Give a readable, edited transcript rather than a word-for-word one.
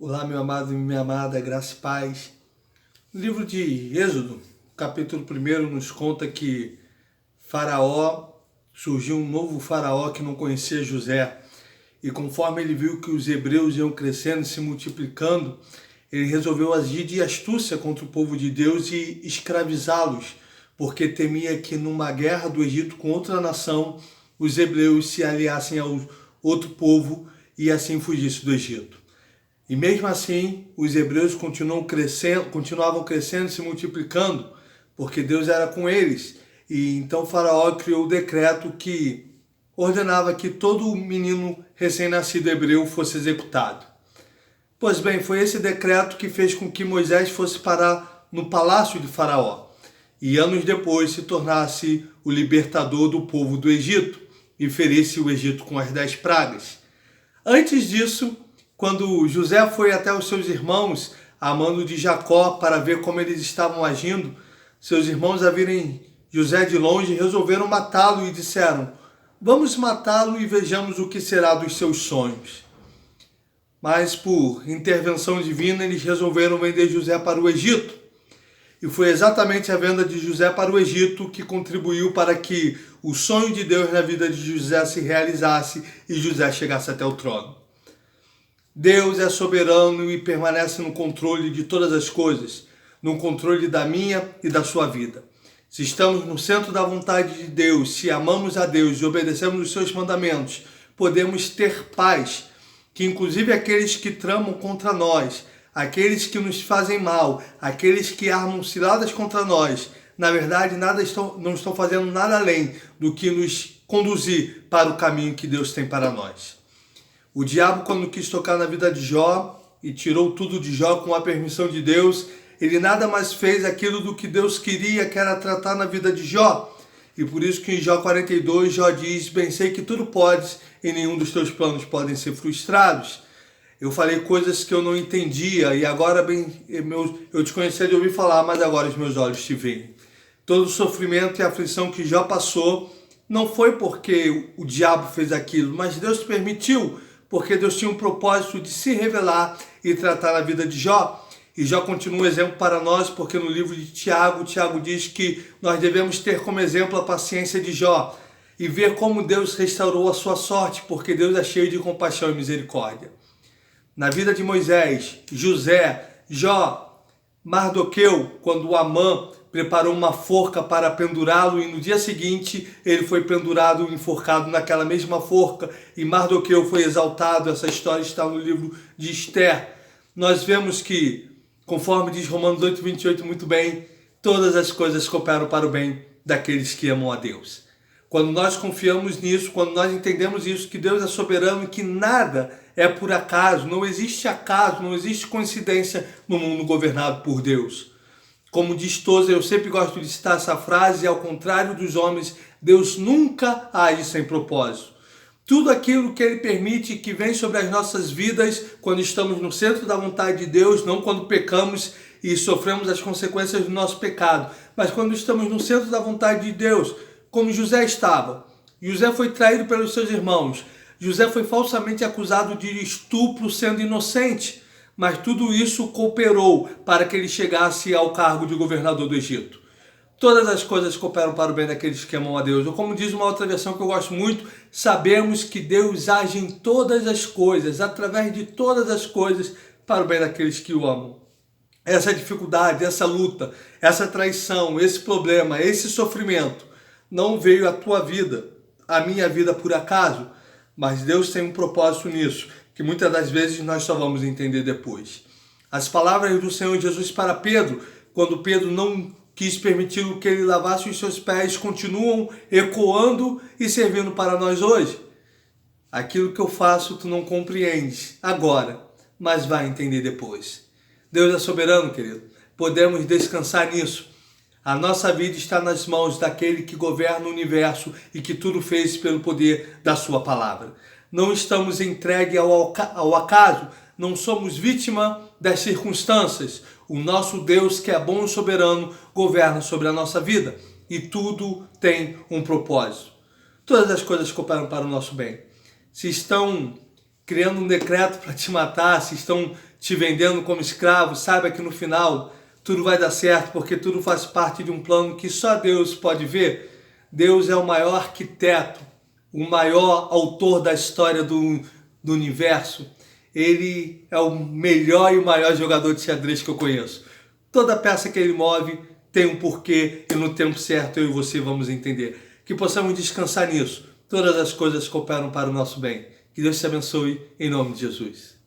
Olá, meu amado e minha amada, graça e paz. No livro de Êxodo, capítulo 1, nos conta que surgiu um novo faraó que não conhecia José. E conforme ele viu que os hebreus iam crescendo e se multiplicando, ele resolveu agir de astúcia contra o povo de Deus e escravizá-los, porque temia que numa guerra do Egito com outra nação, os hebreus se aliassem ao outro povo e assim fugissem do Egito. E mesmo assim, os hebreus continuavam crescendo e se multiplicando, porque Deus era com eles. E então Faraó criou o decreto que ordenava que todo menino recém-nascido hebreu fosse executado. Pois bem, foi esse decreto que fez com que Moisés fosse parar no palácio de Faraó e anos depois se tornasse o libertador do povo do Egito e ferisse o Egito com as 10 pragas. Antes disso, quando José foi até os seus irmãos, a mando de Jacó, para ver como eles estavam agindo, seus irmãos, a virem José de longe, resolveram matá-lo e disseram: "Vamos matá-lo e vejamos o que será dos seus sonhos." Mas, por intervenção divina, eles resolveram vender José para o Egito. E foi exatamente a venda de José para o Egito que contribuiu para que o sonho de Deus na vida de José se realizasse e José chegasse até o trono. Deus é soberano e permanece no controle de todas as coisas, no controle da minha e da sua vida. Se estamos no centro da vontade de Deus, se amamos a Deus e obedecemos os seus mandamentos, podemos ter paz, que inclusive aqueles que tramam contra nós, aqueles que nos fazem mal, aqueles que armam ciladas contra nós, na verdade não estão fazendo nada além do que nos conduzir para o caminho que Deus tem para nós. O diabo, quando quis tocar na vida de Jó e tirou tudo de Jó com a permissão de Deus, ele nada mais fez aquilo do que Deus queria, que era tratar na vida de Jó. E por isso que em Jó 42, Jó diz: "Bem sei que tudo podes e nenhum dos teus planos podem ser frustrados." Eu falei coisas que eu não entendia e agora eu te conhecia de ouvir falar, mas agora os meus olhos te veem. Todo o sofrimento e aflição que Jó passou não foi porque o diabo fez aquilo, mas Deus permitiu, porque Deus tinha um propósito de se revelar e tratar a vida de Jó. E Jó continua um exemplo para nós, porque no livro de Tiago diz que nós devemos ter como exemplo a paciência de Jó e ver como Deus restaurou a sua sorte, porque Deus é cheio de compaixão e misericórdia. Na vida de Moisés, José, Jó, Mardoqueu, quando Amã preparou uma forca para pendurá-lo e no dia seguinte ele foi pendurado e enforcado naquela mesma forca e Mardoqueu foi exaltado. Essa história está no livro de Esther. Nós vemos que, conforme diz Romanos 8:28 muito bem, todas as coisas cooperam para o bem daqueles que amam a Deus. Quando nós confiamos nisso, quando nós entendemos isso, que Deus é soberano e que nada é por acaso, não existe acaso, não existe coincidência no mundo governado por Deus. Como diz Tozer, eu sempre gosto de citar essa frase: ao contrário dos homens, Deus nunca age sem propósito. Tudo aquilo que Ele permite que vem sobre as nossas vidas, quando estamos no centro da vontade de Deus, não quando pecamos e sofremos as consequências do nosso pecado, mas quando estamos no centro da vontade de Deus, como José estava. José foi traído pelos seus irmãos. José foi falsamente acusado de estupro sendo inocente. Mas tudo isso cooperou para que ele chegasse ao cargo de governador do Egito. Todas as coisas cooperam para o bem daqueles que amam a Deus. Ou como diz uma outra versão que eu gosto muito, sabemos que Deus age em todas as coisas, através de todas as coisas, para o bem daqueles que o amam. Essa dificuldade, essa luta, essa traição, esse problema, esse sofrimento, não veio à tua vida, à minha vida por acaso, mas Deus tem um propósito nisso, que muitas das vezes nós só vamos entender depois. As palavras do Senhor Jesus para Pedro, quando Pedro não quis permitir que ele lavasse os seus pés, continuam ecoando e servindo para nós hoje. Aquilo que eu faço tu não compreendes agora, mas vai entender depois. Deus é soberano, querido. Podemos descansar nisso. A nossa vida está nas mãos daquele que governa o universo e que tudo fez pelo poder da sua palavra. Não estamos entregues ao acaso, não somos vítima das circunstâncias. O nosso Deus, que é bom e soberano, governa sobre a nossa vida e tudo tem um propósito. Todas as coisas cooperam para o nosso bem. Se estão criando um decreto para te matar, se estão te vendendo como escravo, saiba que no final tudo vai dar certo, porque tudo faz parte de um plano que só Deus pode ver. Deus é o maior arquiteto, o maior autor da história do universo. Ele é o melhor e o maior jogador de xadrez que eu conheço. Toda peça que ele move tem um porquê e no tempo certo eu e você vamos entender. Que possamos descansar nisso. Todas as coisas cooperam para o nosso bem. Que Deus te abençoe em nome de Jesus.